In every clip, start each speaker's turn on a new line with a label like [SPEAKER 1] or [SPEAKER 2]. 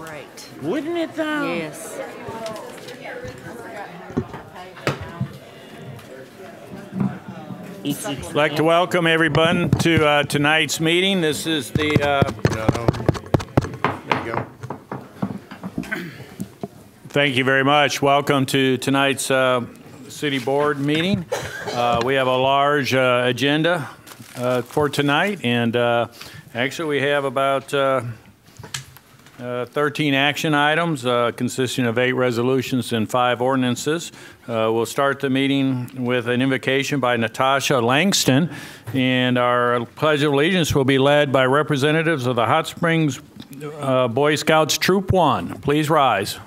[SPEAKER 1] great.
[SPEAKER 2] Wouldn't it though?
[SPEAKER 1] Yes.
[SPEAKER 2] I'd like to welcome everyone to tonight's meeting. This is the... There you go. Thank you very much. Welcome to tonight's City Board meeting. We have a large agenda for tonight, and actually we have about 13 action items consisting of 8 resolutions and 5 ordinances. We'll start the meeting with an invocation by Natasha Langston, and our Pledge of Allegiance will be led by representatives of the Hot Springs Boy Scouts Troop 1. Please rise.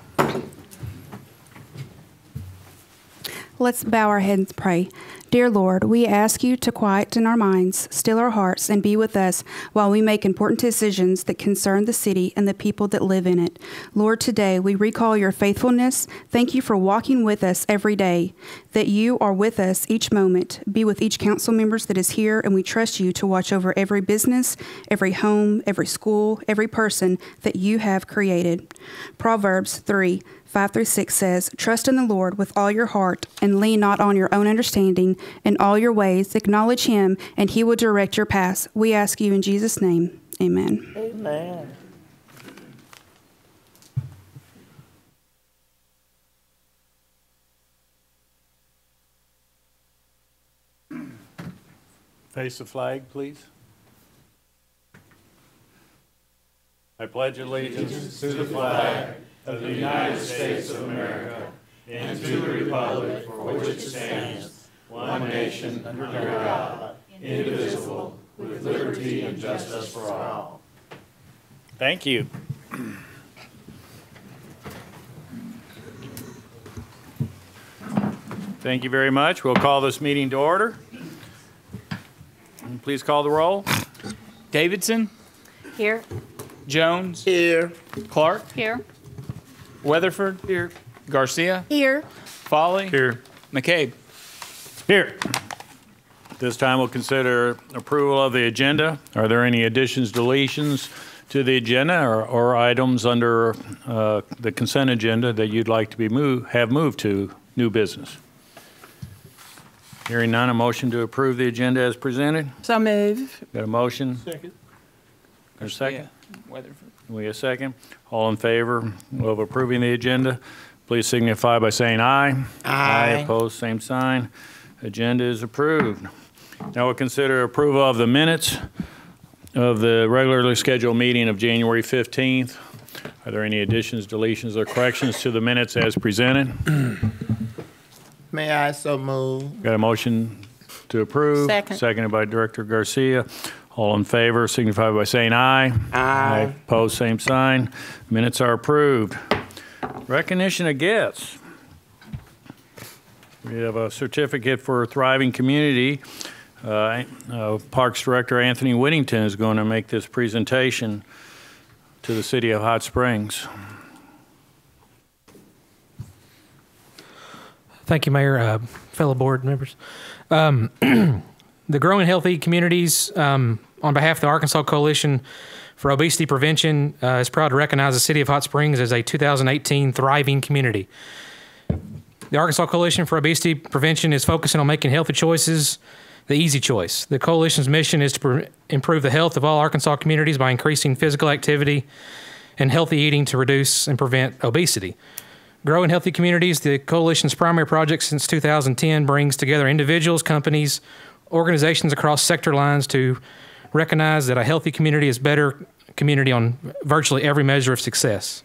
[SPEAKER 3] Let's bow our heads and pray. Dear Lord, we ask you to quieten our minds, still our hearts, and be with us while we make important decisions that concern the city and the people that live in it. Lord, today we recall your faithfulness. Thank you for walking with us every day, that you are with us each moment. Be with each council member that is here, and we trust you to watch over every business, every home, every school, every person that you have created. Proverbs 3:5-6 says, "Trust in the Lord with all your heart and lean not on your own understanding. In all your ways acknowledge him, and he will direct your paths." We ask you in Jesus' name. Amen.
[SPEAKER 1] Amen.
[SPEAKER 2] Face the flag, please. I pledge allegiance to the flag of the United States of America and to the republic for which it stands, one nation under God, indivisible, with liberty and justice for all. Thank you. Thank you very much. We'll call this meeting to order. Please call the roll.
[SPEAKER 4] Davidson.
[SPEAKER 1] Here.
[SPEAKER 4] Jones.
[SPEAKER 2] Here.
[SPEAKER 4] Clark.
[SPEAKER 1] Here.
[SPEAKER 4] Weatherford.
[SPEAKER 1] Here.
[SPEAKER 4] Garcia.
[SPEAKER 1] Here.
[SPEAKER 4] Foley.
[SPEAKER 2] Here.
[SPEAKER 4] McCabe.
[SPEAKER 2] Here. This time we'll consider approval of the agenda. Are there any additions, deletions to the agenda or items under the consent agenda that you'd like to be have moved to new business? Hearing none, a motion to approve the agenda as presented.
[SPEAKER 1] So move.
[SPEAKER 2] Got a motion?
[SPEAKER 4] Second.
[SPEAKER 2] Or a second?
[SPEAKER 4] Yeah. Weatherford.
[SPEAKER 2] We a second? All in favor of approving the agenda, please signify by saying aye. Aye. Opposed, same sign. Agenda is approved. Now we'll consider approval of the minutes of the regularly scheduled meeting of January 15th. Are there any additions, deletions, or corrections to the minutes as presented?
[SPEAKER 5] May I so move?
[SPEAKER 2] Got a motion to approve?
[SPEAKER 1] Second.
[SPEAKER 2] Seconded by Director Garcia. All in favor signify by saying aye.
[SPEAKER 5] Aye.
[SPEAKER 2] Opposed, same sign. Minutes are approved. Recognition of gifts. We have a certificate for a thriving community. Parks Director Anthony Whittington is going to make this presentation to the City of Hot Springs.
[SPEAKER 6] Thank you, Mayor, fellow board members. The Growing Healthy Communities, on behalf of the Arkansas Coalition for Obesity Prevention, is proud to recognize the City of Hot Springs as a 2018 Thriving Community. The Arkansas Coalition for Obesity Prevention is focusing on making healthy choices the easy choice. The Coalition's mission is to improve the health of all Arkansas communities by increasing physical activity and healthy eating to reduce and prevent obesity. Growing Healthy Communities, the Coalition's primary project since 2010, brings together individuals, companies, organizations across sector lines to recognize that a healthy community is a better community on virtually every measure of success.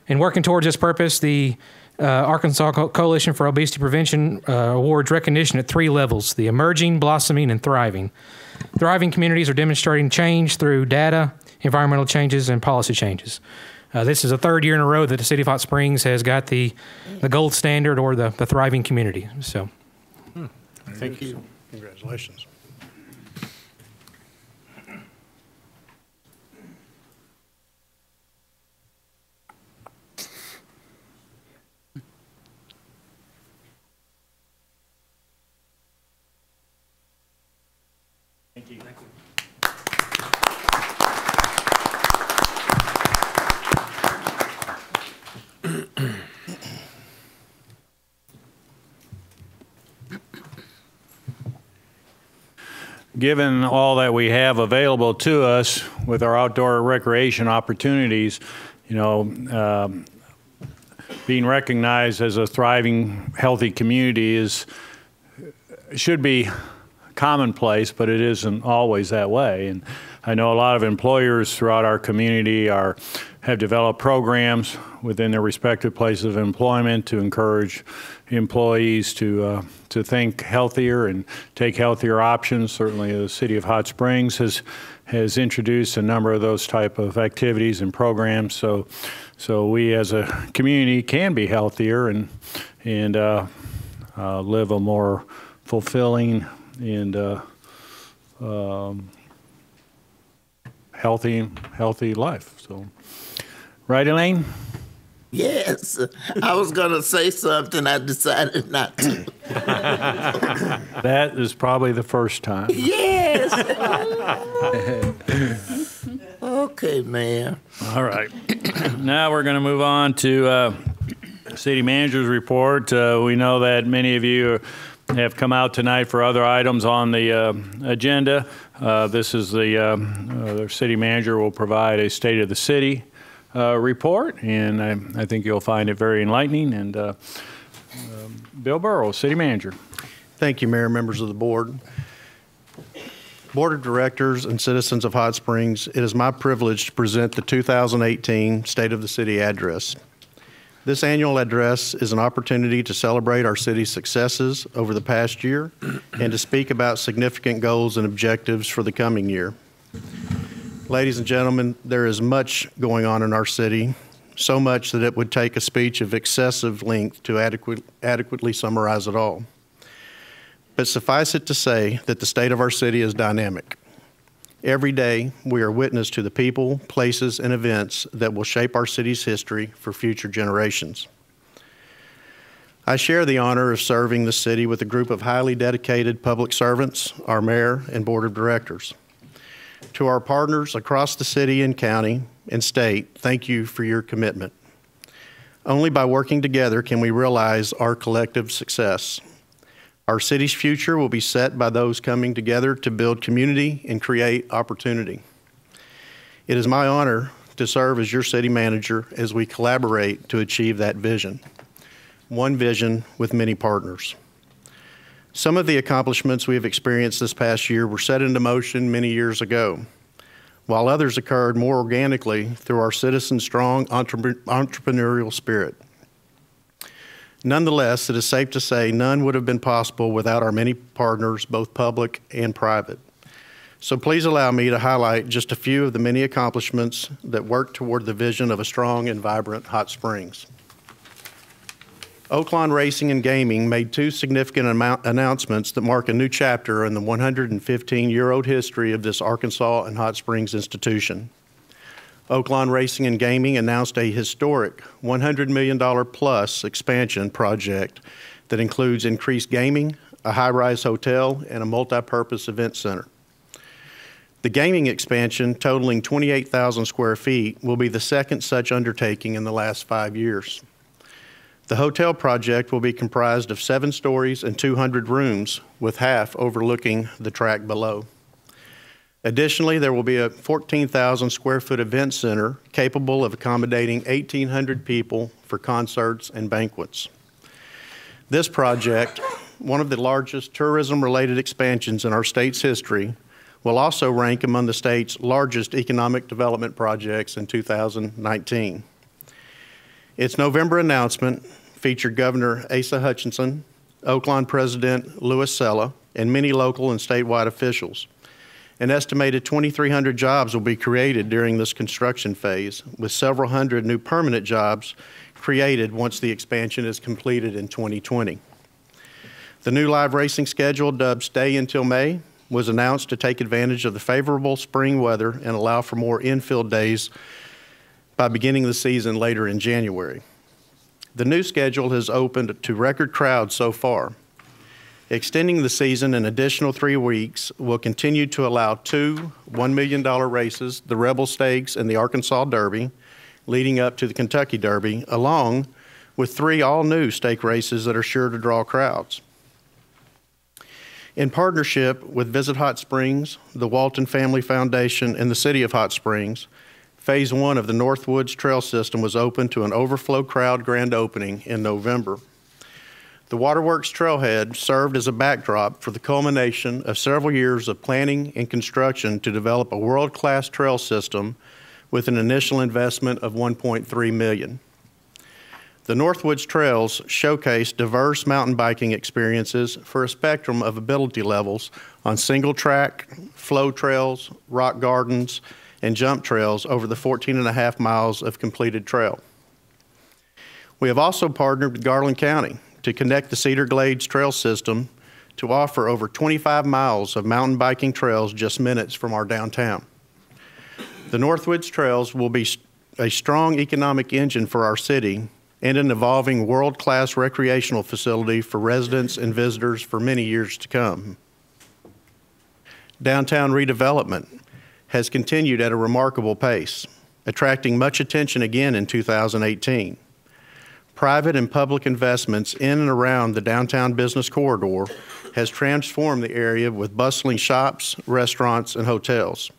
[SPEAKER 6] In working towards this purpose, the Arkansas Coalition for Obesity Prevention awards recognition at 3 levels: the emerging, blossoming, and thriving. Thriving communities are demonstrating change through data, environmental changes, and policy changes. This is the 3rd year in a row that the City of Hot Springs has got the gold standard, or the thriving community. So,
[SPEAKER 2] Thank you.
[SPEAKER 7] Congratulations.
[SPEAKER 2] Thank you. Thank you. given all that we have available to us with our outdoor recreation opportunities, you know, being recognized as a thriving, healthy community should be commonplace, but it isn't always that way. And I know a lot of employers throughout our community have developed programs within their respective places of employment to encourage employees to think healthier and take healthier options. Certainly the City of Hot Springs has introduced a number of those type of activities and programs. So we as a community can be healthier and live a more fulfilling and healthy life. So, right, Elaine?
[SPEAKER 5] Yes, I was going to say something. I decided not to.
[SPEAKER 2] That is probably the first time.
[SPEAKER 5] Yes. Okay, Mayor.
[SPEAKER 2] All right. Now we're going to move on to City Manager's report. We know that many of you have come out tonight for other items on the agenda. This is the City Manager will provide a State of the City report, and I think you'll find it very enlightening. And Bill Burrows, City Manager.
[SPEAKER 1] Thank you, Mayor, members of the board. Board of Directors and citizens of Hot Springs, it is my privilege to present the 2018 State of the City Address. This annual address is an opportunity to celebrate our city's successes over the past year and to speak about significant goals and objectives for the coming year. Ladies and gentlemen, there is much going on in our city, so much that it would take a speech of excessive length to adequately summarize it all. But suffice it to say that the state of our city is dynamic. Every day, we are witness to the people, places, and events that will shape our city's history for future generations. I share the honor of serving the city with a group of highly dedicated public servants, our mayor and board of directors. To our partners across the city and county and state, thank you for your commitment. Only by working together can we realize our collective success. Our city's future will be set by those coming together to build community and create opportunity. It is my honor to serve as your city manager as we collaborate to achieve that vision. One vision with many partners. Some of the accomplishments we have experienced this past year were set into motion many years ago, while others occurred more organically through our citizens' strong entrepreneurial spirit. Nonetheless, it is safe to say none would have been possible without our many partners, both public and private. So please allow me to highlight just a few of the many accomplishments that work toward the vision of a strong and vibrant Hot Springs. Oaklawn Racing and Gaming made two significant announcements that mark a new chapter in the 115-year-old history of this Arkansas and Hot Springs institution. Oaklawn Racing and Gaming announced a historic $100 million plus expansion project that includes increased gaming, a high-rise hotel, and a multi-purpose event center. The gaming expansion, totaling 28,000 square feet, will be the second such undertaking in the last 5 years. The hotel project will be comprised of 7 stories and 200 rooms, with half overlooking the track below. Additionally, there will be a 14,000 square foot event center capable of accommodating 1,800 people for concerts and banquets. This project, one of the largest tourism-related expansions in our state's history, will also rank among the state's largest economic development projects in 2019. Its November announcement featured Governor Asa Hutchinson, Oaklawn President Louis Sella, and many local and statewide officials. An estimated 2,300 jobs will be created during this construction phase, with several hundred new permanent jobs created once the expansion is completed in 2020. The new live racing schedule, dubbed Stay Until May, was announced to take advantage of the favorable spring weather and allow for more infield days by beginning the season later in January. The new schedule has opened to record crowds so far. Extending the season an additional 3 weeks will continue to allow 2 $1 million races, the Rebel Stakes and the Arkansas Derby, leading up to the Kentucky Derby, along with 3 all-new stake races that are sure to draw crowds. In partnership with Visit Hot Springs, the Walton Family Foundation, and the City of Hot Springs, Phase 1 of the Northwoods Trail system was opened to an overflow crowd grand opening in November. The Waterworks Trailhead served as a backdrop for the culmination of several years of planning and construction to develop a world-class trail system with an initial investment of $1.3 million. The Northwoods Trails showcase diverse mountain biking experiences for a spectrum of ability levels on single track, flow trails, rock gardens, and jump trails over the 14.5 miles of completed trail. We have also partnered with Garland County to connect the Cedar Glades Trail system to offer over 25 miles of mountain biking trails just minutes from our downtown. The Northwoods Trails will be a strong economic engine for our city and an evolving world-class recreational facility for residents and visitors for many years to come. Downtown redevelopment has continued at a remarkable pace, attracting much attention again in 2018. Private and public investments in and around the downtown business corridor has transformed the area with bustling shops, restaurants, and hotels.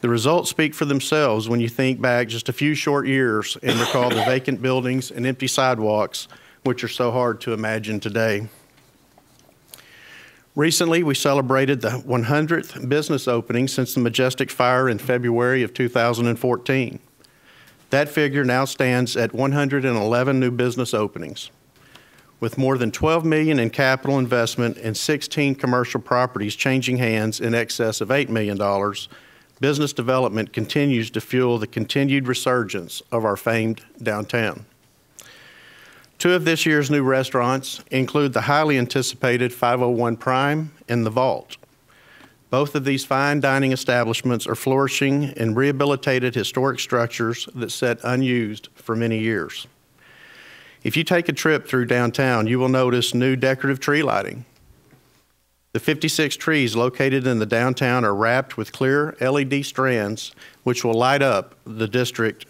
[SPEAKER 1] The results speak for themselves when you think back just a few short years and recall the vacant buildings and empty sidewalks, which are so hard to imagine today. Recently, we celebrated the 100th business opening since the Majestic fire in February of 2014. That figure now stands at 111 new business openings. With more than $12 million in capital investment and 16 commercial properties changing hands in excess of $8 million, business development continues to fuel the continued resurgence of our famed downtown. Two of this year's new restaurants include the highly anticipated 501 Prime and The Vault. Both of these fine dining establishments are flourishing in rehabilitated historic structures that sat unused for many years. If you take a trip through downtown, you will notice new decorative tree lighting. The 56 trees located in the downtown are wrapped with clear LED strands, which will light up the district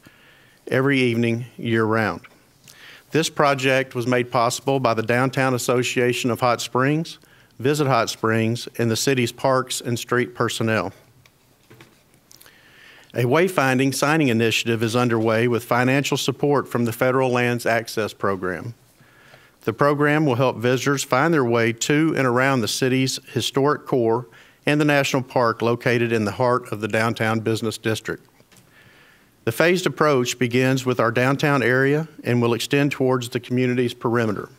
[SPEAKER 1] every evening year-round. This project was made possible by the Downtown Association of Hot Springs, Visit Hot Springs, and the city's parks and street personnel. A wayfinding signing initiative is underway with financial support from the Federal Lands Access Program. The program will help visitors find their way to and around the city's historic core and the national park located in the heart of the downtown business district. The phased approach begins with our downtown area and will extend towards the community's perimeter.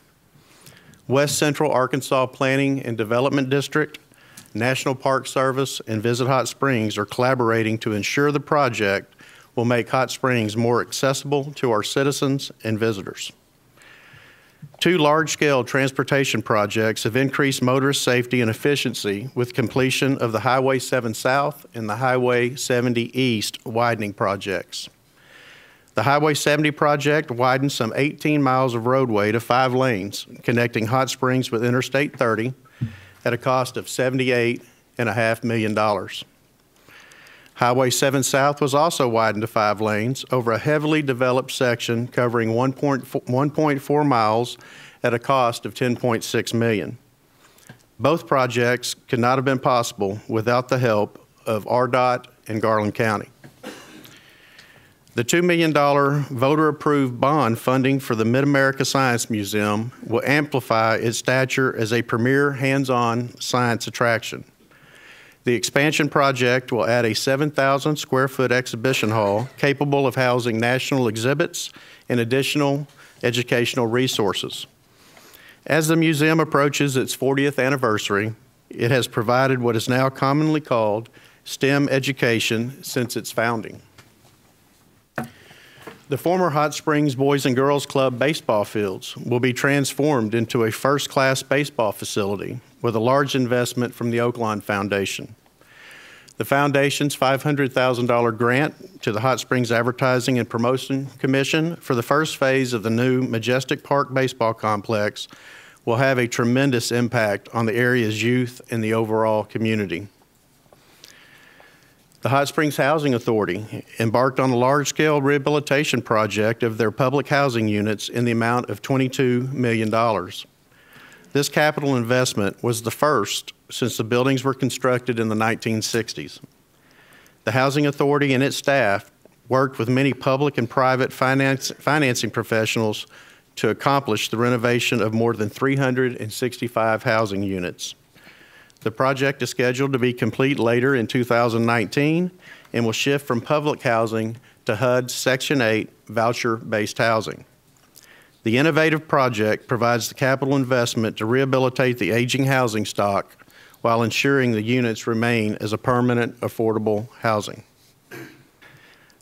[SPEAKER 1] West Central Arkansas Planning and Development District, National Park Service, and Visit Hot Springs are collaborating to ensure the project will make Hot Springs more accessible to our citizens and visitors. Two large-scale transportation projects have increased motorist safety and efficiency with completion of the Highway 7 South and the Highway 70 East widening projects. The Highway 70 project widens some 18 miles of roadway to 5 lanes, connecting Hot Springs with Interstate 30 at a cost of $78.5 million. Highway 7 South was also widened to 5 lanes over a heavily developed section covering 1.4 miles at a cost of $10.6 million. Both projects could not have been possible without the help of RDOT and Garland County. The $2 million voter-approved bond funding for the Mid-America Science Museum will amplify its stature as a premier hands-on science attraction. The expansion project will add a 7,000 square foot exhibition hall capable of housing national exhibits and additional educational resources. As the museum approaches its 40th anniversary, it has provided what is now commonly called STEM education since its founding. The former Hot Springs Boys and Girls Club baseball fields will be transformed into a first-class baseball facility with a large investment from the Oaklawn Foundation. The Foundation's $500,000 grant to the Hot Springs Advertising and Promotion Commission for the first phase of the new Majestic Park Baseball Complex will have a tremendous impact on the area's youth and the overall community. The Hot Springs Housing Authority embarked on a large-scale rehabilitation project of their public housing units in the amount of $22 million. The This capital investment was the first since the buildings were constructed in the 1960s. The Housing Authority and its staff worked with many public and private financing professionals to accomplish the renovation of more than 365 housing units. The project is scheduled to be complete later in 2019 and will shift from public housing to HUD's Section 8 voucher-based housing. The innovative project provides the capital investment to rehabilitate the aging housing stock while ensuring the units remain as a permanent, affordable housing.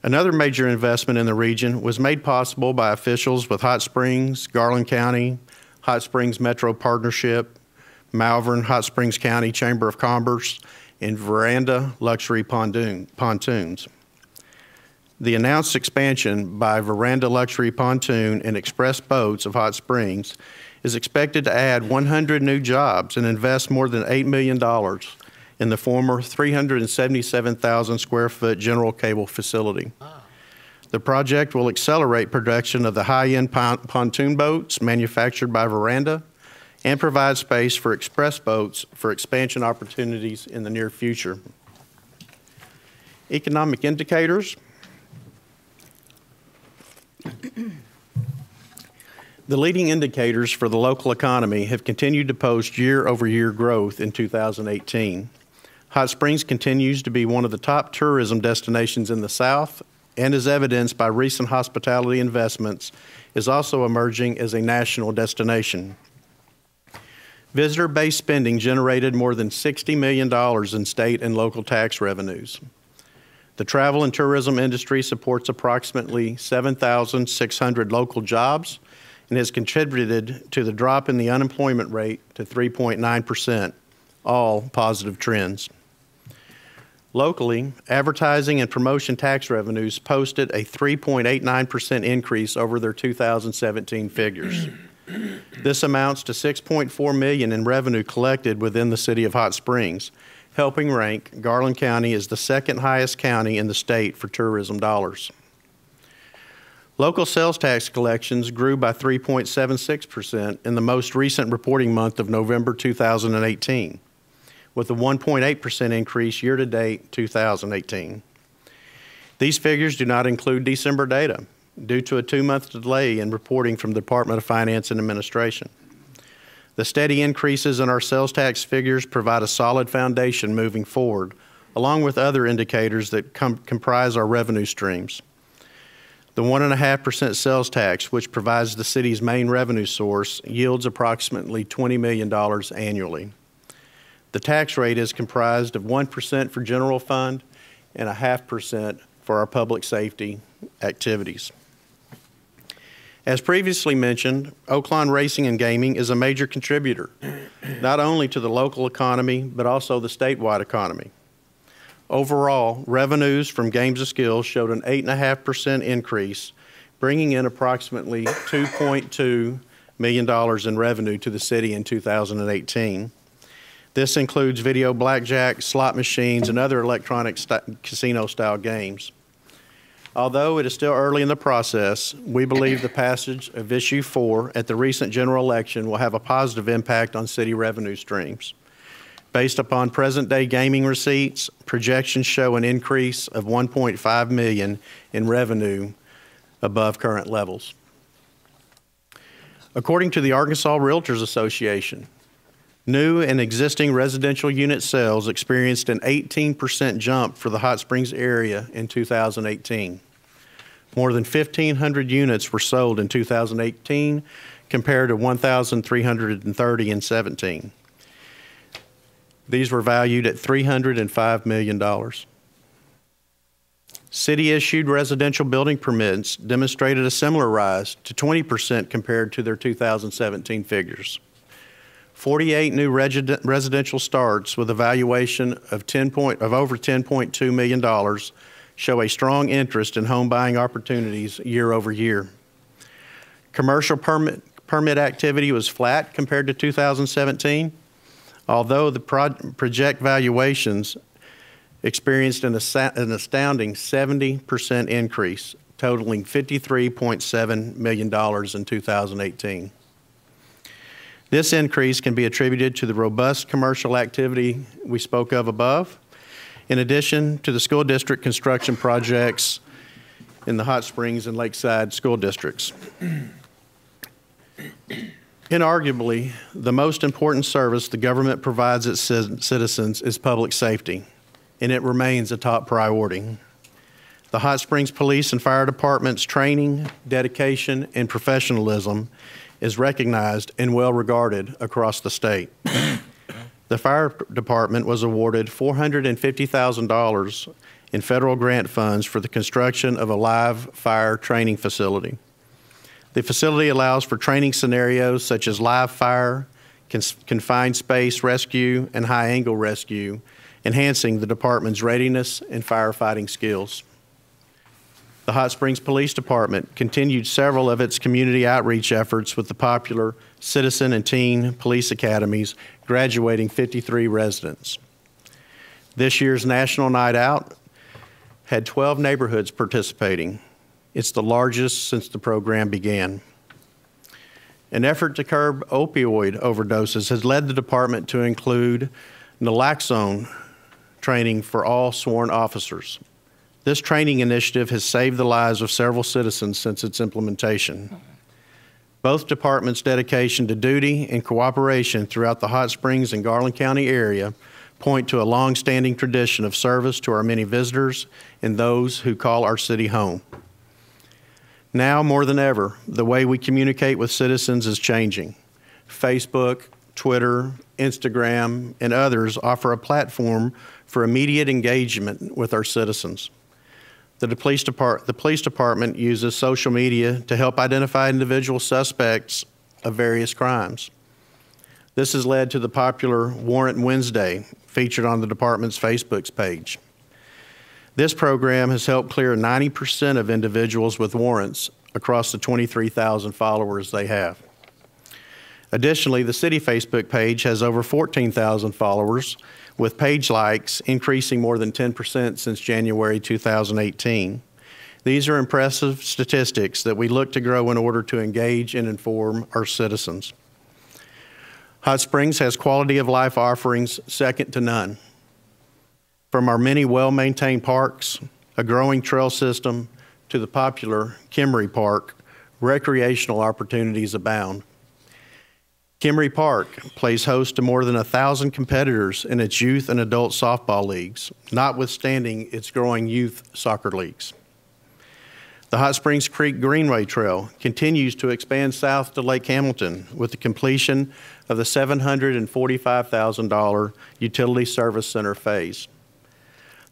[SPEAKER 1] Another major investment in the region was made possible by officials with Hot Springs, Garland County, Hot Springs Metro Partnership, Malvern, Hot Springs County Chamber of Commerce, and Veranda Luxury Pontoons. The announced expansion by Veranda Luxury Pontoon and Express Boats of Hot Springs is expected to add 100 new jobs and invest more than $8 million in the former 377,000 square foot general cable facility. The project will accelerate production of the high-end pontoon boats manufactured by Veranda and provide space for express boats for expansion opportunities in the near future. Economic indicators. The leading indicators for the local economy have continued to post year-over-year growth in 2018. Hot Springs continues to be one of the top tourism destinations in the South, and as evidenced by recent hospitality investments, is also emerging as a national destination. Visitor-based spending generated more than $60 million in state and local tax revenues. The travel and tourism industry supports approximately 7,600 local jobs and has contributed to the drop in the unemployment rate to 3.9%, all positive trends. Locally, advertising and promotion tax revenues posted a 3.89% increase over their 2017 figures. This amounts to $6.4 million in revenue collected within the city of Hot Springs, helping rank Garland County as the second highest county in the state for tourism dollars. Local sales tax collections grew by 3.76% in the most recent reporting month of November 2018, with a 1.8% increase year-to-date 2018. These figures do not include December data due to a 2-month delay in reporting from the Department of Finance and Administration. The steady increases in our sales tax figures provide a solid foundation moving forward, along with other indicators that comprise our revenue streams. The 1.5% sales tax, which provides the city's main revenue source, yields approximately $20 million annually. The tax rate is comprised of 1% for general fund and 0.5% for our public safety activities. As previously mentioned, Oaklawn Racing and Gaming is a major contributor, not only to the local economy, but also the statewide economy. Overall, revenues from games of skill showed an 8.5% increase, bringing in approximately $2.2 million in revenue to the city in 2018. This includes video blackjack, slot machines, and other electronic casino-style games. Although it is still early in the process, we believe the passage of Issue 4 at the recent general election will have a positive impact on city revenue streams. Based upon present-day gaming receipts, projections show an increase of $1.5 million in revenue above current levels. According to the Arkansas Realtors Association, new and existing residential unit sales experienced an 18% jump for the Hot Springs area in 2018. More than 1,500 units were sold in 2018 compared to 1,330 in 17. These were valued at $305 million. City-issued residential building permits demonstrated a similar rise to 20% compared to their 2017 figures. 48 new residential starts with a valuation of over $10.2 million show a strong interest in home buying opportunities year over year. Commercial permit activity was flat compared to 2017, although the project valuations experienced an astounding 70% increase, totaling $53.7 million in 2018. This increase can be attributed to the robust commercial activity we spoke of above, in addition to the school district construction projects in the Hot Springs and Lakeside school districts. Inarguably, the most important service the government provides its citizens is public safety, and it remains a top priority. The Hot Springs Police and Fire Department's training, dedication, and professionalism is recognized and well regarded across the state. The Fire Department was awarded $450,000 in federal grant funds for the construction of a live fire training facility. The facility allows for training scenarios such as live fire, confined space rescue, and high-angle rescue, enhancing the department's readiness and firefighting skills. The Hot Springs Police Department continued several of its community outreach efforts with the popular Citizen and Teen Police Academies, graduating 53 residents. This year's National Night Out had 12 neighborhoods participating. It's the largest since the program began. An effort to curb opioid overdoses has led the department to include naloxone training for all sworn officers. This training initiative has saved the lives of several citizens since its implementation. Both departments' dedication to duty and cooperation throughout the Hot Springs and Garland County area point to a long-standing tradition of service to our many visitors and those who call our city home. Now more than ever, the way we communicate with citizens is changing. Facebook, Twitter, Instagram, and others offer a platform for immediate engagement with our citizens. The police department uses social media to help identify individual suspects of various crimes. This has led to the popular Warrant Wednesday featured on the department's Facebook page. This program has helped clear 90% of individuals with warrants across the 23,000 followers they have. Additionally, the city Facebook page has over 14,000 followers, with page likes increasing more than 10% since January 2018. These are impressive statistics that we look to grow in order to engage and inform our citizens. Hot Springs has quality of life offerings second to none. From our many well-maintained parks, a growing trail system, to the popular Kimmery Park, recreational opportunities abound. Kimmery Park plays host to more than 1,000 competitors in its youth and adult softball leagues, notwithstanding its growing youth soccer leagues. The Hot Springs Creek Greenway Trail continues to expand south to Lake Hamilton with the completion of the $745,000 Utility Service Center phase.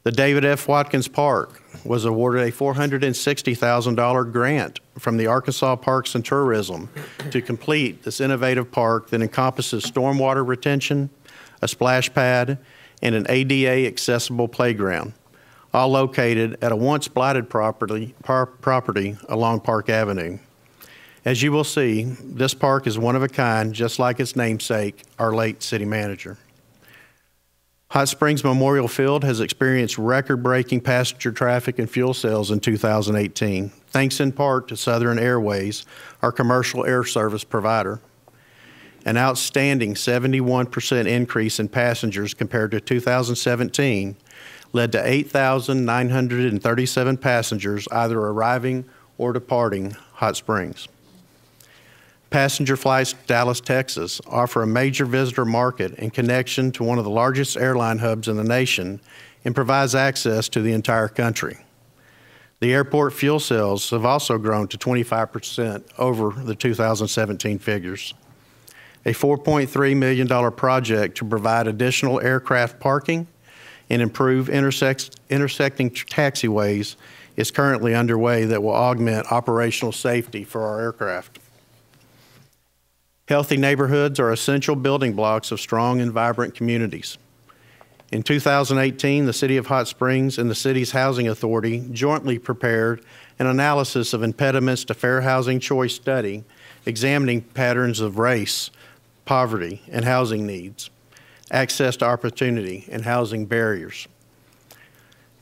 [SPEAKER 1] The David F. Watkins Park was awarded a $460,000 grant from the Arkansas Parks and Tourism to complete this innovative park that encompasses stormwater retention, a splash pad, and an ADA accessible playground, all located at a once blighted property along Park Avenue. As you will see, this park is one of a kind, just like its namesake, our late city manager. Hot Springs Memorial Field has experienced record-breaking passenger traffic and fuel sales in 2018, thanks in part to Southern Airways, our commercial air service provider. An outstanding 71% increase in passengers compared to 2017 led to 8,937 passengers either arriving or departing Hot Springs. Passenger flights to Dallas, Texas offer a major visitor market and connection to one of the largest airline hubs in the nation and provides access to the entire country. The airport fuel sales have also grown to 25% over the 2017 figures. A $4.3 million project to provide additional aircraft parking and improve intersecting taxiways is currently underway that will augment operational safety for our aircraft. Healthy neighborhoods are essential building blocks of strong and vibrant communities. In 2018, the City of Hot Springs and the city's Housing Authority jointly prepared an analysis of impediments to fair housing choice study, examining patterns of race, poverty, and housing needs, access to opportunity, and housing barriers.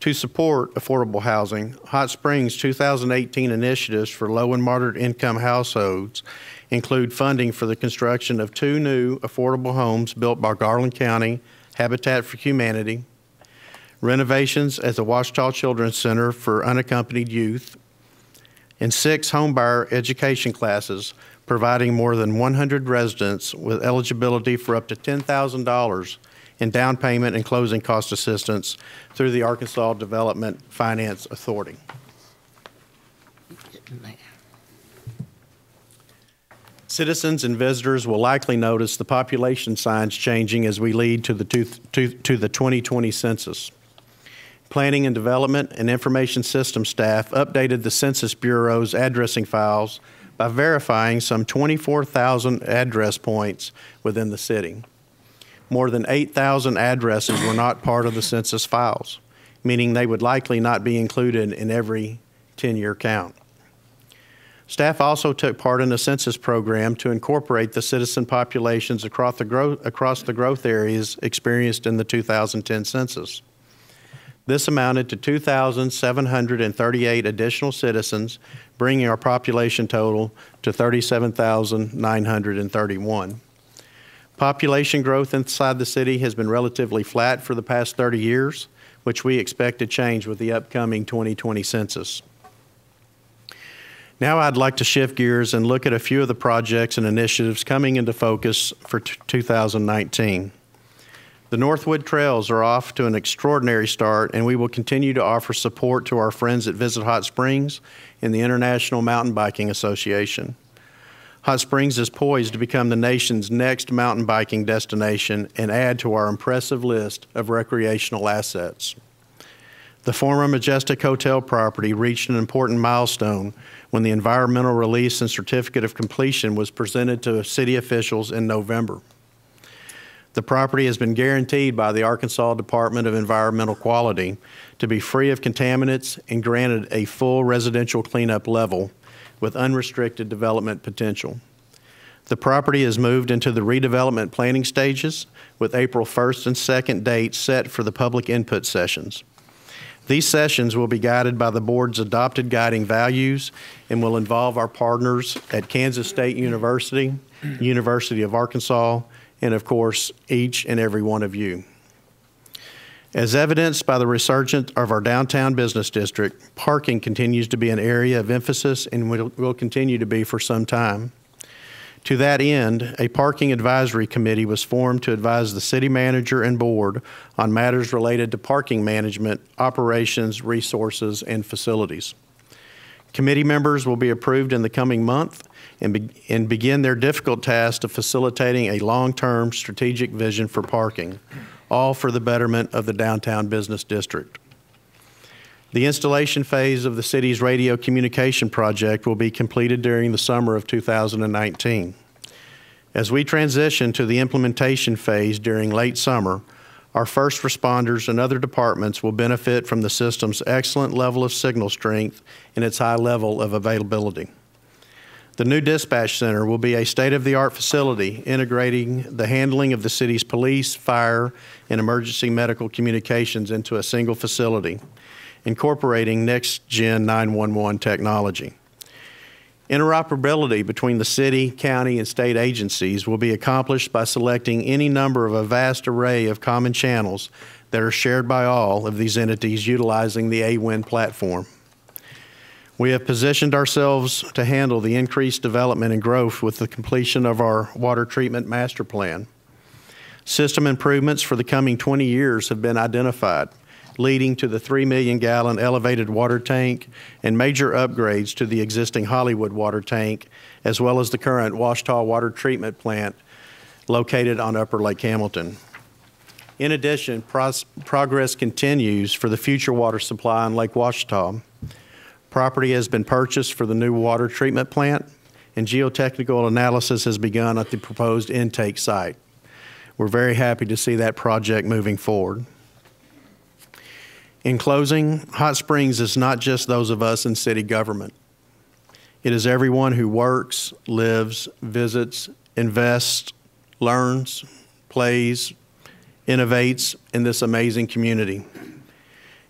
[SPEAKER 1] To support affordable housing, Hot Springs' 2018 initiatives for low and moderate income households include funding for the construction of 2 new affordable homes built by Garland County Habitat for Humanity, renovations at the Ouachita Children's Center for unaccompanied youth, and 6 homebuyer education classes, providing more than 100 residents with eligibility for up to $10,000 in down payment and closing cost assistance through the Arkansas Development Finance Authority. Citizens and visitors will likely notice the population signs changing as we lead to the 2020 census. Planning and Development and Information System staff updated the Census Bureau's addressing files by verifying some 24,000 address points within the city. More than 8,000 addresses were not part of the census files, meaning they would likely not be included in every 10-year count. Staff also took part in a census program to incorporate the citizen populations across the growth areas experienced in the 2010 census. This amounted to 2,738 additional citizens, bringing our population total to 37,931. Population growth inside the city has been relatively flat for the past 30 years, which we expect to change with the upcoming 2020 census. Now I'd like to shift gears and look at a few of the projects and initiatives coming into focus for 2019. The Northwoods Trails are off to an extraordinary start, and we will continue to offer support to our friends at Visit Hot Springs and the International Mountain Biking Association. Hot Springs is poised to become the nation's next mountain biking destination and add to our impressive list of recreational assets. The former Majestic Hotel property reached an important milestone when the environmental release and certificate of completion was presented to city officials in November. The property has been guaranteed by the Arkansas Department of Environmental Quality to be free of contaminants and granted a full residential cleanup level with unrestricted development potential. The property has moved into the redevelopment planning stages with April 1st and 2nd dates set for the public input sessions. These sessions will be guided by the board's adopted guiding values and will involve our partners at Kansas State University, University of Arkansas, and of course, each and every one of you. As evidenced by the resurgence of our downtown business district, parking continues to be an area of emphasis and will continue to be for some time. To that end, a parking advisory committee was formed to advise the city manager and board on matters related to parking management, operations, resources, and facilities. Committee members will be approved in the coming month and begin their difficult task of facilitating a long-term strategic vision for parking, all for the betterment of the downtown business district. The installation phase of the city's radio communication project will be completed during the summer of 2019. As we transition to the implementation phase during late summer, our first responders and other departments will benefit from the system's excellent level of signal strength and its high level of availability. The new dispatch center will be a state-of-the-art facility integrating the handling of the city's police, fire, and emergency medical communications into a single facility, incorporating next-gen 911 technology. Interoperability between the city, county, and state agencies will be accomplished by selecting any number of a vast array of common channels that are shared by all of these entities utilizing the AWIN platform. We have positioned ourselves to handle the increased development and growth with the completion of our water treatment master plan. System improvements for the coming 20 years have been identified, leading to the 3 million gallon elevated water tank and major upgrades to the existing Hollywood water tank, as well as the current Ouachita water treatment plant located on Upper Lake Hamilton. In addition, progress continues for the future water supply on Lake Ouachita. Property has been purchased for the new water treatment plant, and geotechnical analysis has begun at the proposed intake site. We're very happy to see that project moving forward. In closing, Hot Springs is not just those of us in city government. It is everyone who works, lives, visits, invests, learns, plays, innovates in this amazing community.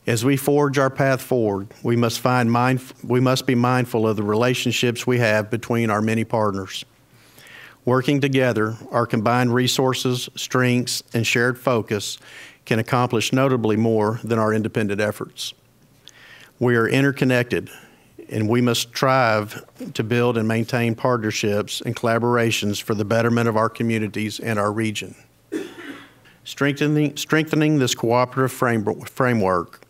[SPEAKER 1] As we forge our path forward, we must be mindful of the relationships we have between our many partners. Working together, our combined resources, strengths, and shared focus can accomplish notably more than our independent efforts. We are interconnected, and we must strive to build and maintain partnerships and collaborations for the betterment of our communities and our region. Strengthening this cooperative framework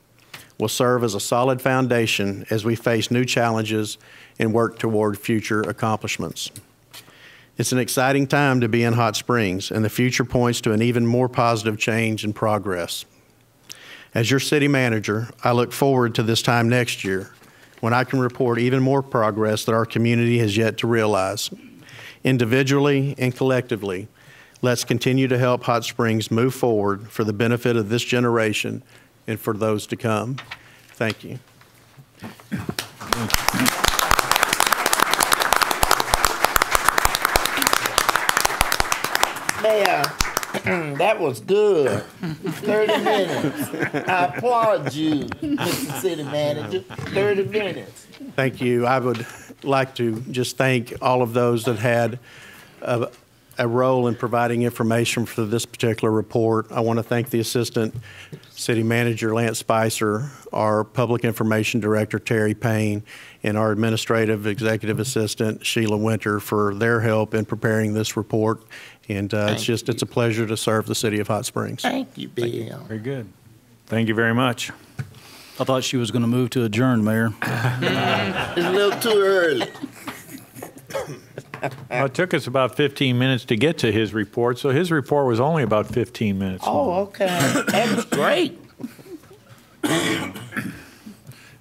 [SPEAKER 1] will serve as a solid foundation as we face new challenges and work toward future accomplishments. It's an exciting time to be in Hot Springs, and the future points to an even more positive change and progress. As your city manager, I look forward to this time next year when I can report even more progress that our community has yet to realize. Individually and collectively, let's continue to help Hot Springs move forward for the benefit of this generation and for those to come. Thank you.
[SPEAKER 5] Mayor, that was good. 30 minutes. I applaud you, Mr. City Manager. 30 minutes.
[SPEAKER 1] Thank you. I would like to just thank all of those that had a role in providing information for this particular report. I want to thank the Assistant City Manager, Lance Spicer, our Public Information Director, Terry Payne, and our Administrative Executive Assistant, Sheila Winter, for their help in preparing this report. And it's a pleasure to serve the city of Hot Springs.
[SPEAKER 5] Thank you, Bill.
[SPEAKER 2] Very good. Thank you very much.
[SPEAKER 7] I thought she was going to move to adjourn, Mayor.
[SPEAKER 5] It's a little too early.
[SPEAKER 2] Well, it took us about 15 minutes to get to his report, so his report was only about 15 minutes long.
[SPEAKER 5] Oh, okay. That was great.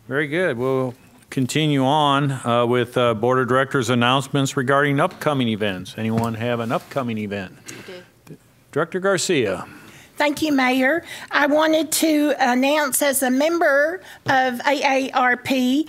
[SPEAKER 2] Very good. We'll continue on with Board of Directors announcements regarding upcoming events. Anyone have an upcoming event?
[SPEAKER 8] I do.
[SPEAKER 2] Director Garcia.
[SPEAKER 8] Thank you, Mayor. I wanted to announce as a member of AARP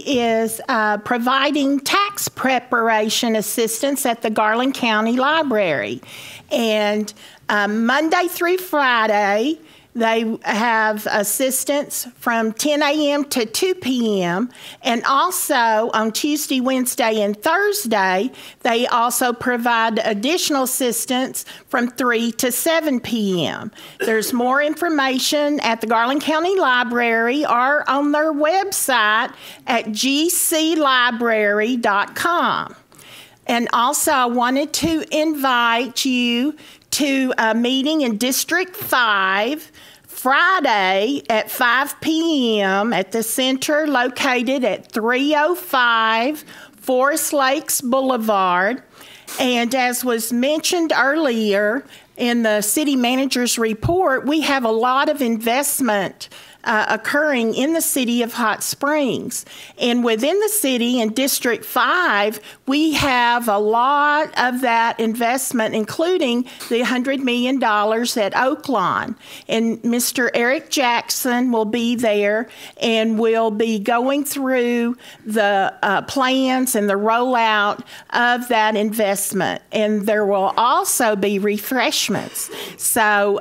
[SPEAKER 8] is providing tax preparation assistance at the Garland County Library. And Monday through Friday, they have assistance from 10 a.m. to 2 p.m. And also on Tuesday, Wednesday, and Thursday, they also provide additional assistance from 3 to 7 p.m. There's more information at the Garland County Library or on their website at gclibrary.com. And also, I wanted to invite you to a meeting in District 5 Friday at 5 p.m. at the center located at 305 Forest Lakes Boulevard. And as was mentioned earlier in the city manager's report, we have a lot of investment occurring in the city of Hot Springs. And within the city in District 5, we have a lot of that investment, including the $100 million at Oaklawn. And Mr. Eric Jackson will be there and will be going through the plans and the rollout of that investment. And there will also be refreshments. So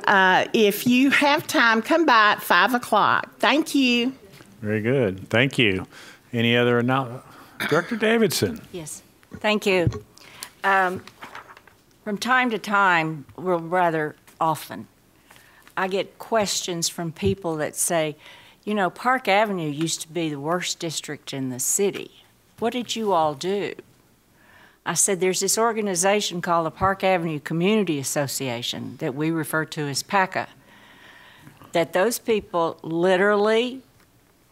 [SPEAKER 8] if you have time, come by at 5 o'clock. Thank you.
[SPEAKER 2] Very good. Thank you. Any other announcement? Director Davidson.
[SPEAKER 9] Yes. Thank you. From time to time, well, rather often, I get questions from people that say, you know, Park Avenue used to be the worst district in the city. What did you all do? I said, there's this organization called the Park Avenue Community Association that we refer to as PACA, that those people literally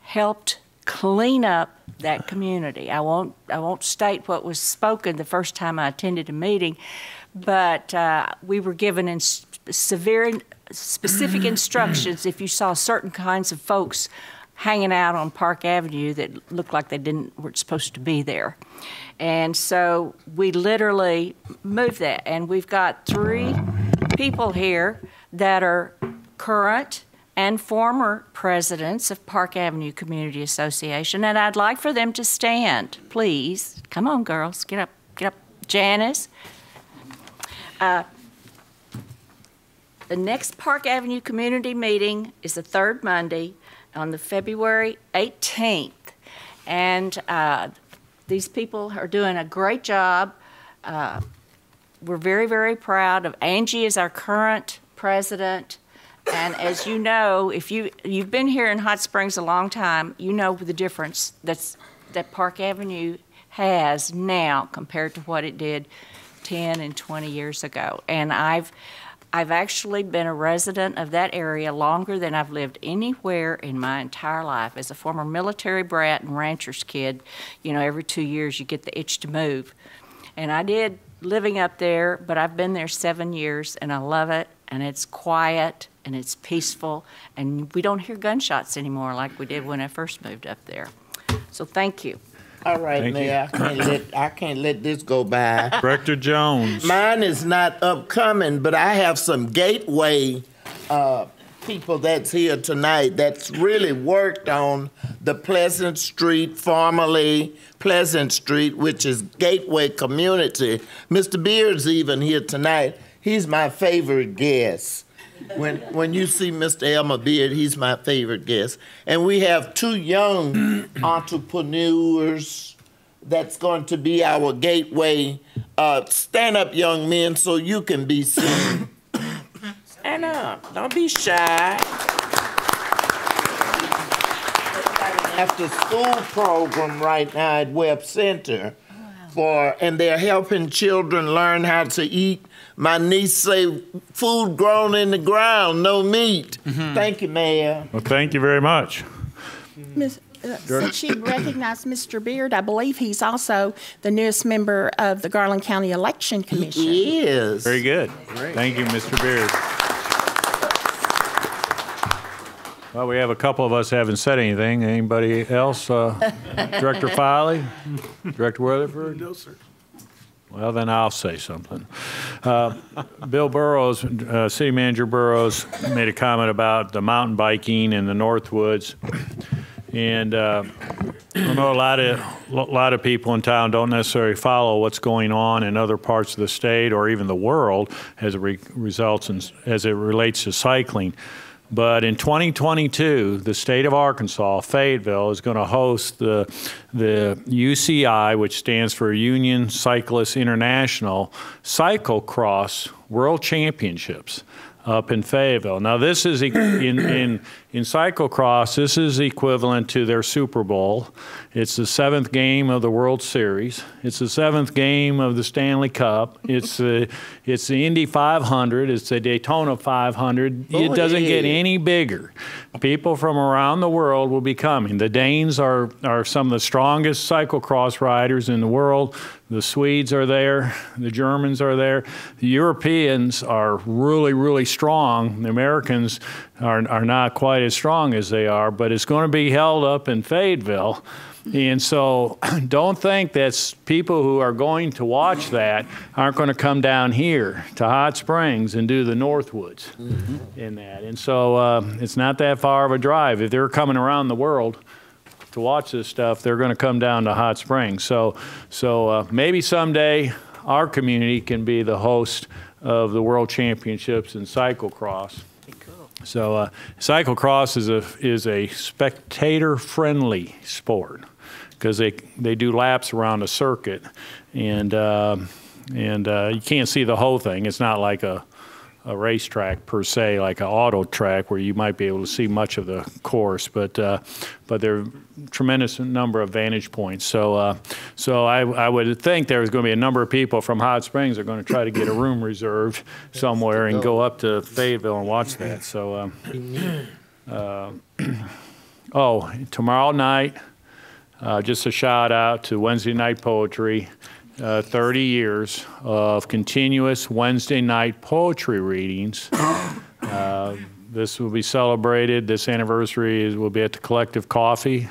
[SPEAKER 9] helped clean up that community. I won't state what was spoken the first time I attended a meeting, but we were given specific instructions if you saw certain kinds of folks hanging out on Park Avenue that looked like they weren't supposed to be there. And so we literally moved that. And we've got 3 people here that are current and former presidents of Park Avenue Community Association, and I'd like for them to stand, please. Come on, girls, get up, get up. Janice. The next Park Avenue community meeting is the third Monday on the February 18th. And these people are doing a great job. We're very, very proud of Angie as our current president. And as you know, if you've been here in Hot Springs a long time, you know the difference that Park Avenue has now compared to what it did 10 and 20 years ago. And I've actually been a resident of that area longer than I've lived anywhere in my entire life. As a former military brat and rancher's kid, you know, every 2 years you get the itch to move. And I did living up there, but I've been there 7 years, and I love it, and it's quiet, and it's peaceful, and we don't hear gunshots anymore like we did when I first moved up there. So thank you.
[SPEAKER 5] All right,
[SPEAKER 2] Thank
[SPEAKER 5] Mayor, I can't let this go by.
[SPEAKER 2] Director Jones.
[SPEAKER 5] Mine is not upcoming, but I have some Gateway people that's here tonight that's really worked on the Pleasant Street, formerly Pleasant Street, which is Gateway community. Mr. Beard's even here tonight. He's my favorite guest. When you see Mr. Elmer Beard, he's my favorite guest. And we have 2 young entrepreneurs that's going to be our Gateway. Stand up, young men, so you can be seen. Stand up. Don't be shy. After school program right now at Webb Center and they're helping children learn how to eat. My niece say food grown in the ground, no meat. Thank you, Mayor.
[SPEAKER 2] Well, thank you very much.
[SPEAKER 8] Since she recognized Mr. Beard, I believe he's also the newest member of the Garland County Election Commission.
[SPEAKER 5] He is.
[SPEAKER 2] Very good. Thank you, Mr. Beard. Well, we have a couple of us haven't said anything. Anybody else? Director Filey? Director Weatherford? No, sir. Well, then I'll say something. Bill Burrows, City Manager Burrows, made a comment about the mountain biking in the Northwoods. And I know a lot of people in town don't necessarily follow what's going on in other parts of the state or even the world as it as it relates to cycling. But in 2022, the state of Arkansas, Fayetteville, is going to host the UCI, which stands for Union Cyclists International, Cyclocross World Championships up in Fayetteville. Now, this is in cyclocross, this is equivalent to their Super Bowl. It's the 7th game of the World Series. It's the 7th game of the Stanley Cup. It's the Indy 500. It's the Daytona 500. It doesn't get any bigger. People from around the world will be coming. The Danes are some of the strongest cyclocross riders in the world. The Swedes are there. The Germans are there. The Europeans are really, really strong. The Americans are not quite as strong as they are, but it's going to be held up in Fayetteville. And so don't think that people who are going to watch that aren't going to come down here to Hot Springs and do the Northwoods in that. And so it's not that far of a drive. If they're coming around the world to watch this stuff, they're going to come down to Hot Springs. So maybe someday our community can be the host of the World Championships in cyclocross. So cyclocross is a spectator-friendly sport because they do laps around a circuit, and you can't see the whole thing. It's not like a racetrack per se, like an auto track where you might be able to see much of the course, but there are a tremendous number of vantage points. So I would think there's going to be a number of people from Hot Springs that are going to try to get a room reserved somewhere and go up to Fayetteville and watch that. So, tomorrow night, just a shout out to Wednesday Night Poetry. 30 years of continuous Wednesday night poetry readings. This will be celebrated. This anniversary will be at the Collective Coffee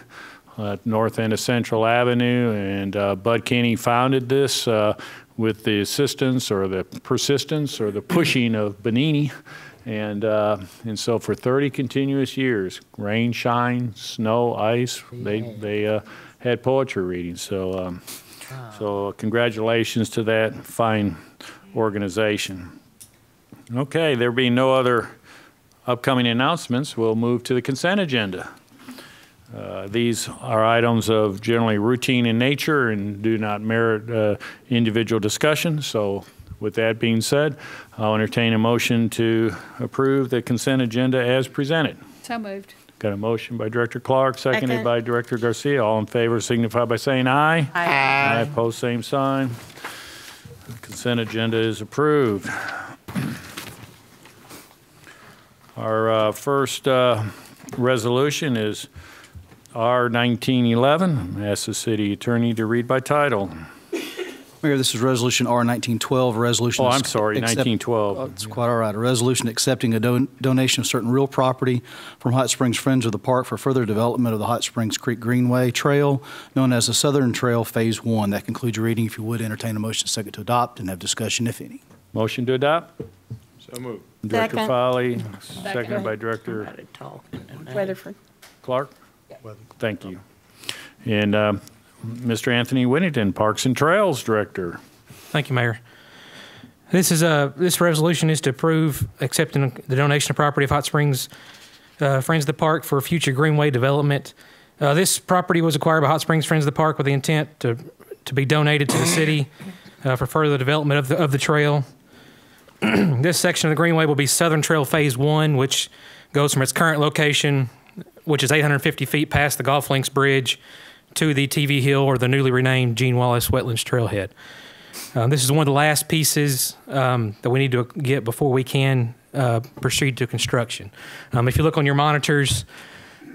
[SPEAKER 2] at north end of Central Avenue. And Bud Kenny founded this with the assistance or the persistence or the pushing of Benini. And so for 30 continuous years, rain, shine, snow, ice, they had poetry readings. So congratulations to that fine organization. Okay, there being no other upcoming announcements, we'll move to the consent agenda. These are items of generally routine in nature and do not merit individual discussion. So with that being said, I'll entertain a motion to approve the consent agenda as presented.
[SPEAKER 10] So moved.
[SPEAKER 2] Got a motion by Director Clark, seconded by Director Garcia. All in favor signify by saying aye.
[SPEAKER 8] Aye.
[SPEAKER 2] Aye, opposed, same sign. The consent agenda is approved. Our first resolution is R-1911. Ask the city attorney to read by title.
[SPEAKER 7] Mayor, this is Resolution R-1912, resolution...
[SPEAKER 2] Oh, I'm sorry, 1912.
[SPEAKER 7] Oh, it's quite all right. A resolution accepting a donation of certain real property from Hot Springs Friends of the Park for further development of the Hot Springs Creek Greenway Trail, known as the Southern Trail Phase 1. That concludes your reading. If you would, entertain a motion second to adopt and have discussion, if any.
[SPEAKER 2] Motion to adopt?
[SPEAKER 1] So moved.
[SPEAKER 2] Director
[SPEAKER 8] Second.
[SPEAKER 2] Foley, seconded by Director
[SPEAKER 8] Weatherford.
[SPEAKER 2] Clark? Thank you. And Mr. Anthony Whittington, Parks and Trails Director.
[SPEAKER 6] Thank you, Mayor. This resolution is to approve accepting the donation of property of Hot Springs Friends of the Park for future Greenway development. This property was acquired by Hot Springs Friends of the Park with the intent to be donated to the city for further development of the trail. This section of the Greenway will be Southern Trail Phase 1, which goes from its current location, which is 850 feet past the Golf Links Bridge, to the TV Hill or the newly renamed Gene Wallace Wetlands Trailhead. This is one of the last pieces that we need to get before we can proceed to construction. If you look on your monitors,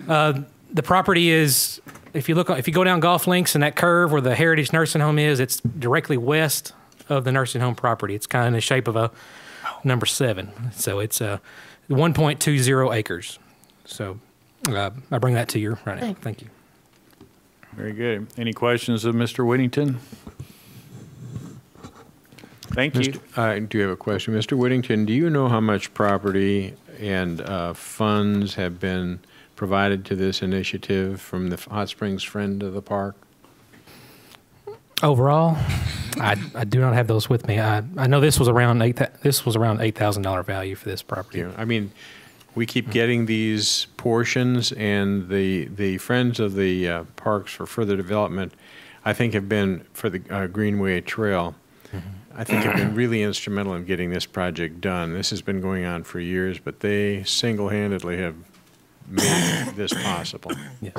[SPEAKER 6] the property is, if you go down Golf Links and that curve where the Heritage Nursing Home is, it's directly west of the nursing home property. It's kind of in the shape of a number 7. So it's 1.20 acres. So I bring that to you right now. Thank you.
[SPEAKER 2] Very good. Any questions of Mr. Whittington? Thank you.
[SPEAKER 11] I do have a question. Mr. Whittington, do you know how much property and funds have been provided to this initiative from the Hot Springs Friend of the Park?
[SPEAKER 6] Overall, I do not have those with me. I know this was around $8,000 value for this property.
[SPEAKER 11] I mean, we keep getting these portions, and the Friends of the Parks for further development, I think, have been for the Greenway Trail. I think have been really instrumental in getting this project done. This has been going on for years, but they single-handedly have made this possible.
[SPEAKER 6] Yes.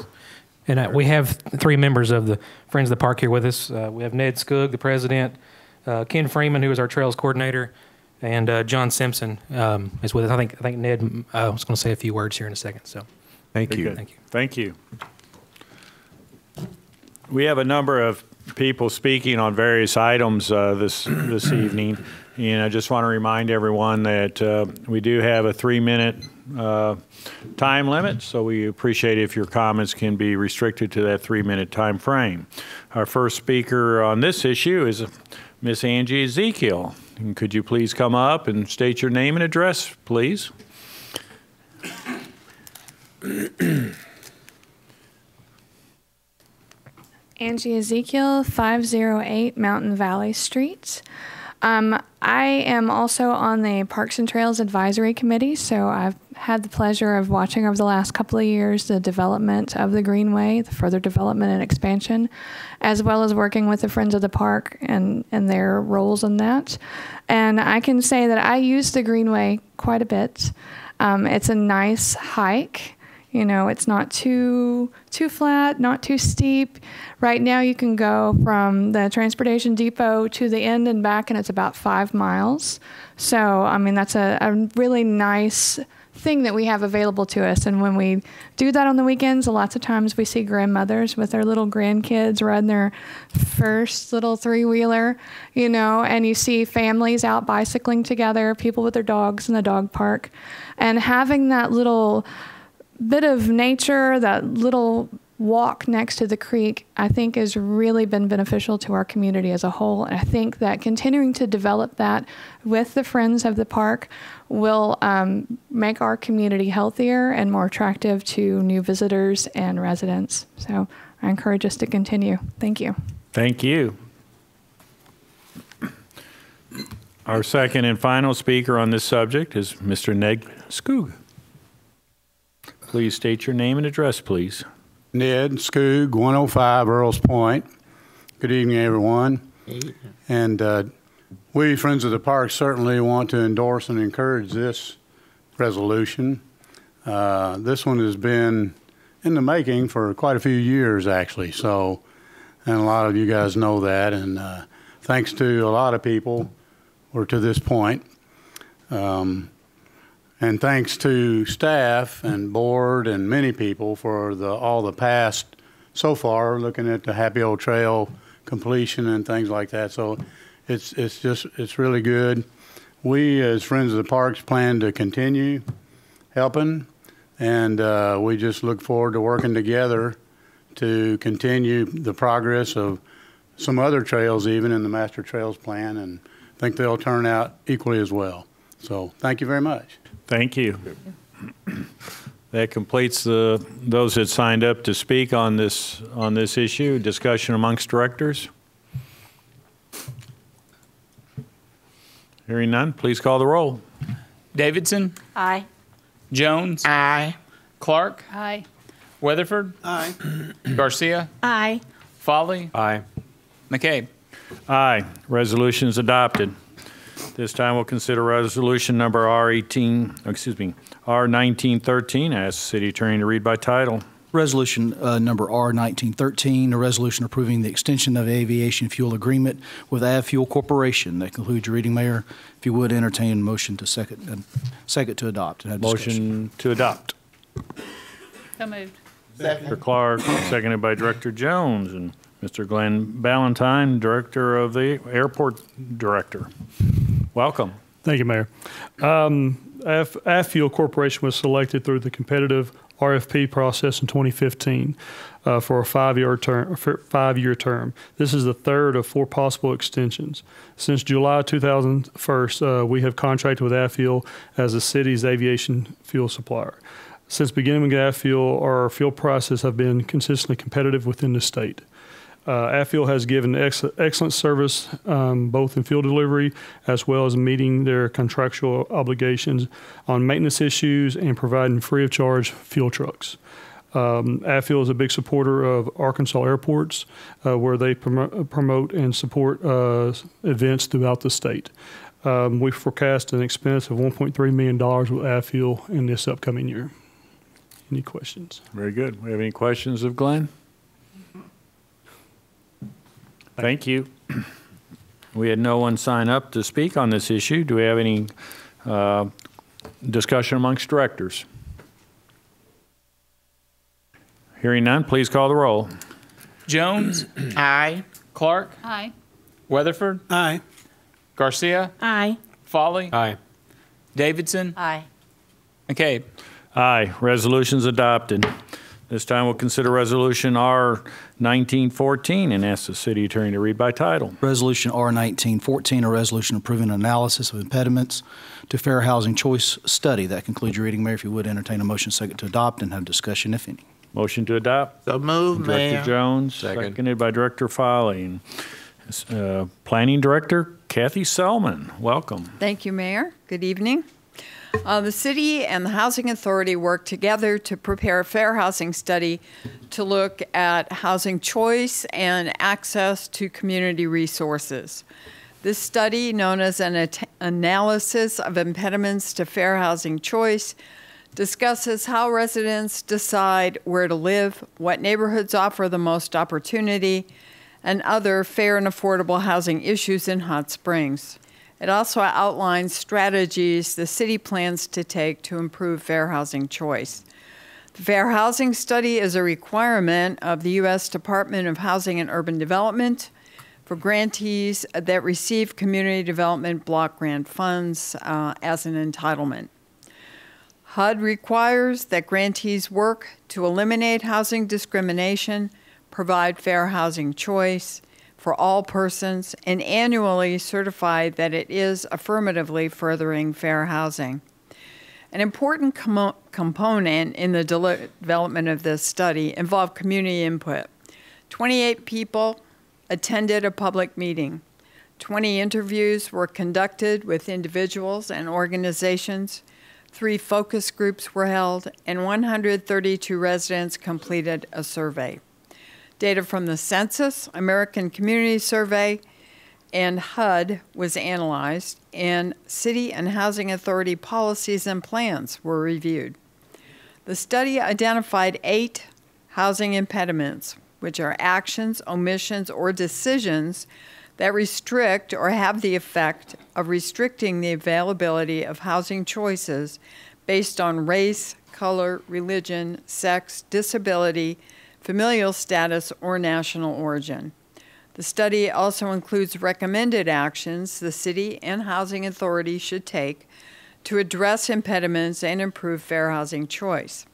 [SPEAKER 6] And we have 3 members of the Friends of the Park here with us. We have Ned Skugg, the president, Ken Freeman, who is our trails coordinator, and John Simpson is with us. I think Ned was going to say a few words here in a second. So,
[SPEAKER 11] thank you.
[SPEAKER 6] Thank you.
[SPEAKER 2] Thank you. We have a number of people speaking on various items this evening, and I just want to remind everyone that we do have a 3-minute time limit, so we appreciate if your comments can be restricted to that 3-minute time frame. Our first speaker on this issue is Miss Angie Ezekiel. And could you please come up and state your name and address, please?
[SPEAKER 10] Angie Ezekiel, 508 Mountain Valley Street. I am also on the Parks and Trails Advisory Committee, so I've had the pleasure of watching over the last couple of years the development of the Greenway, the further development and expansion, as well as working with the Friends of the Park and their roles in that. And I can say that I use the Greenway quite a bit. It's a nice hike. You know, it's not too flat, not too steep. Right now you can go from the transportation depot to the end and back, and it's about 5 miles. So, I mean, that's a really nice thing that we have available to us. And when we do that on the weekends, lots of times we see grandmothers with their little grandkids riding their first little 3-wheeler, you know, and you see families out bicycling together, people with their dogs in the dog park. And having that little bit of nature, that little walk next to the creek, I think has really been beneficial to our community as a whole. And I think that continuing to develop that with the Friends of the Park will make our community healthier and more attractive to new visitors and residents. So I encourage us to continue. Thank you.
[SPEAKER 2] Thank you. Our second and final speaker on this subject is Mr. Ned Skoog. Please state your name and address, please.
[SPEAKER 12] Ned Skoog, 105 Earls Point. Good evening, everyone. And we, Friends of the Park, certainly want to endorse and encourage this resolution. This one has been in the making for quite a few years, actually. So, and a lot of you guys know that. And thanks to a lot of people, we're to this point. And thanks to staff and board and many people for all the past so far, looking at the Happy Old Trail completion and things like that. So it's really good. We, as Friends of the Parks, plan to continue helping, and we just look forward to working together to continue the progress of some other trails, even in the Master Trails Plan, and I think they'll turn out equally as well. So thank you very much.
[SPEAKER 2] Thank you. That completes those that signed up to speak on this issue. Discussion amongst directors. Hearing none, please call the roll.
[SPEAKER 4] Davidson.
[SPEAKER 9] Aye.
[SPEAKER 4] Jones.
[SPEAKER 5] Aye.
[SPEAKER 4] Clark.
[SPEAKER 9] Aye.
[SPEAKER 4] Weatherford.
[SPEAKER 7] Aye.
[SPEAKER 4] Garcia.
[SPEAKER 8] Aye.
[SPEAKER 4] Foley.
[SPEAKER 11] Aye.
[SPEAKER 4] McCabe.
[SPEAKER 2] Aye. Resolution is adopted. This time we'll consider resolution number R1913. Ask the city attorney to read by title.
[SPEAKER 7] Resolution number R1913, a resolution approving the extension of aviation fuel agreement with AvFuel Corporation. That concludes your reading, Mayor. If you would entertain a motion to second to adopt. And have
[SPEAKER 2] Motion to adopt.
[SPEAKER 9] So moved.
[SPEAKER 2] Director Clark, seconded by Director Jones, and Mr. Glenn Ballantyne, Director of the Airport Director. Welcome.
[SPEAKER 13] Thank you, Mayor. AvFuel Corporation was selected through the competitive RFP process in 2015 for a five-year term. This is the third of 4 possible extensions. Since July 2001, we have contracted with AvFuel as the city's aviation fuel supplier. Since beginning with AvFuel, our fuel prices have been consistently competitive within the state. AvFuel has given excellent service both in fuel delivery as well as meeting their contractual obligations on maintenance issues and providing free of charge fuel trucks. AvFuel is a big supporter of Arkansas airports where they promote and support events throughout the state. We forecast an expense of $1.3 million with AvFuel in this upcoming year. Any questions?
[SPEAKER 2] Very good. We have any questions of Glenn? Thank you. We had no one sign up to speak on this issue. Do we have any discussion amongst directors? Hearing none, please call the roll.
[SPEAKER 4] Jones.
[SPEAKER 5] Aye.
[SPEAKER 4] Clark.
[SPEAKER 9] Aye.
[SPEAKER 4] Weatherford.
[SPEAKER 7] Aye.
[SPEAKER 4] Garcia.
[SPEAKER 8] Aye.
[SPEAKER 4] Foley.
[SPEAKER 11] Aye.
[SPEAKER 4] Davidson.
[SPEAKER 9] Aye.
[SPEAKER 4] McCabe.
[SPEAKER 2] Aye. Resolution's adopted. This time we'll consider resolution R1914 and ask the city attorney to read by title.
[SPEAKER 7] Resolution R1914, a resolution approving analysis of impediments to fair housing choice study. That concludes your reading, Mayor. If you would entertain a motion second to adopt and have discussion, if any.
[SPEAKER 2] Motion to adopt.
[SPEAKER 5] So move, Mayor.
[SPEAKER 2] Director Jones, seconded by Director Foley. And, Planning Director Kathy Salman, welcome.
[SPEAKER 14] Thank you, Mayor. Good evening. The city and the Housing Authority work together to prepare a fair housing study to look at housing choice and access to community resources. This study, known as an analysis of impediments to fair housing choice, discusses how residents decide where to live, what neighborhoods offer the most opportunity, and other fair and affordable housing issues in Hot Springs. It also outlines strategies the city plans to take to improve fair housing choice. The Fair Housing Study is a requirement of the U.S. Department of Housing and Urban Development for grantees that receive Community Development Block Grant funds as an entitlement. HUD requires that grantees work to eliminate housing discrimination, provide fair housing choice for all persons, and annually certify that it is affirmatively furthering fair housing. An important component in the development of this study involved community input. 28 people attended a public meeting. 20 interviews were conducted with individuals and organizations, 3 focus groups were held, and 132 residents completed a survey. Data from the Census, American Community Survey, and HUD was analyzed, and City and Housing Authority policies and plans were reviewed. The study identified 8 housing impediments, which are actions, omissions, or decisions that restrict or have the effect of restricting the availability of housing choices based on race, color, religion, sex, disability, familial status, or national origin. The study also includes recommended actions the City and Housing Authority should take to address impediments and improve fair housing choice.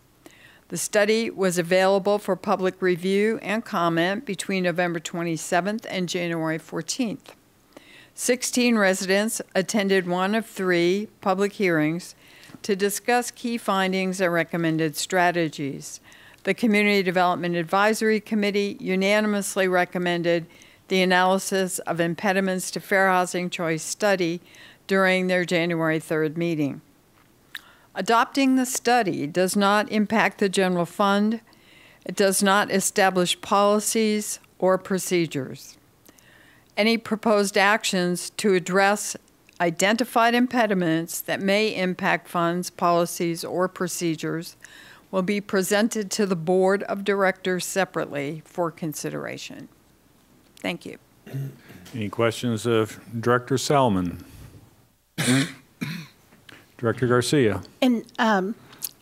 [SPEAKER 14] The study was available for public review and comment between November 27th and January 14th. 16 residents attended one of 3 public hearings to discuss key findings and recommended strategies. The Community Development Advisory Committee unanimously recommended the analysis of impediments to fair housing choice study during their January 3rd meeting. Adopting the study does not impact the general fund. It does not establish policies or procedures. Any proposed actions to address identified impediments that may impact funds, policies, or procedures will be presented to the Board of Directors separately for consideration. Thank you.
[SPEAKER 2] Any questions of Director Salman? Director Garcia.
[SPEAKER 8] And I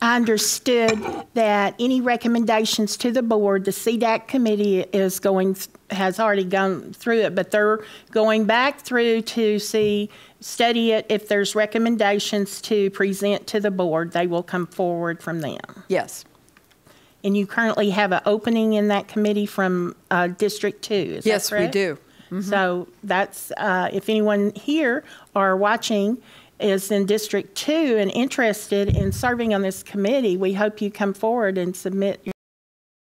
[SPEAKER 8] understood that any recommendations to the board, the CDAC committee has already gone through it, but they're going back through to study it. If there's recommendations to present to the board, they will come forward from them.
[SPEAKER 14] Yes.
[SPEAKER 8] And you currently have an opening in that committee from District 2, is
[SPEAKER 14] yes,
[SPEAKER 8] that correct?
[SPEAKER 14] Yes, we do. Mm-hmm.
[SPEAKER 8] So that's, if anyone here or watching is in District 2 and interested in serving on this committee, we hope you come forward and submit